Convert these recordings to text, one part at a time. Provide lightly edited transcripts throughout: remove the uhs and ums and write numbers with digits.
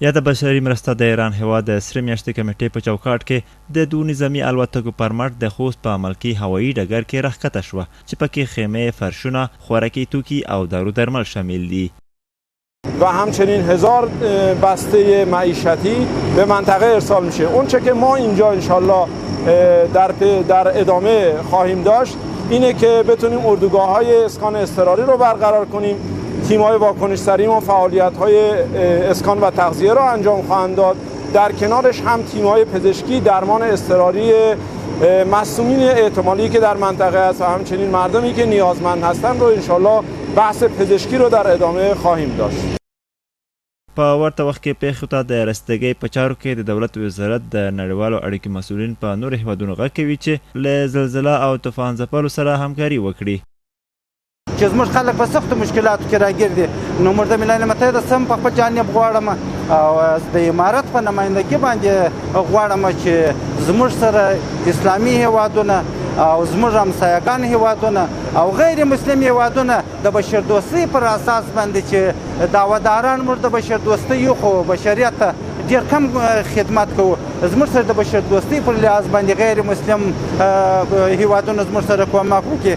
یاده بشري مرسته د ایران هیواد د سرې میاشتې کمیټې په چوکاټ کې د 2 نظامي الوتکو پر مټ د خوست په ملکي هوایي ډګر کې راښکته شوه چې پکې خیمې، فرشونه، خوراکي توکي او دارو درمل شامل دي. و همچنین 1000 بسته معیشتی به منطقه ارسال میشه. اونچه که ما اینجا انشالله در ادامه خواهیم داشت اینه که بتونیم اردوگاه‌های اسکان اضطراری رو برقرار کنیم. تیم‌های واکنش سریع و فعالیت‌های اسکان و تغذیه را انجام خواهند داد. در کنارش هم تیم‌های پزشکی درمان اضطراری مصدومین احتمالی که در منطقه است و همچنین مردمی که نیازمند هستند رو انشالله بحث پزشکی رو در ادامه خواهیم داشت. په ورته وخت کې پیښو ته د رسیدګۍ په چارو کې د دولت وزارت د نړیوالو اړیکو مسؤلین په نورو هیوادونو غږ کوي چې له زلزله او طوفان ځپلو سره همکاري وکړي. چې زموږ خلک په سختو مشکلاتو کې راګیر دي، نو موږ د ملل متحد سم په خپل جانب غواړم او د امارت په نمایندګۍ باندې غواړم چې زموږ سره اسلامي هیوادونه او زموږ همسایګان هیوادونه او غیر مسلم هیوادونه د بشردوستۍ پر اساس باندې چې دعواداران موږ د بشردوستۍ یو خو بشریت ډېر کم خدمت کوو، زموږ سره د بشردوستۍ پر لحاظ باندې غیر مسلم هیوادونه زموږ سره کومک وکړي.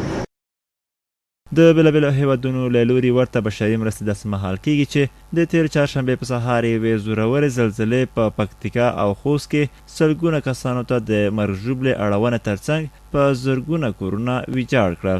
د بېلابېلو هیوادونو له لوري ورته بشري مرستې داسې مهال کیږي چې د تېر چهارشنبې په سهار یوې زورورې زلزلې په پکتیکا او خوست کې سلګونه کسانو ته د مرګ ژوبلې اړونه ترڅنګ په زرګونه کورونه ویجاړ کړل.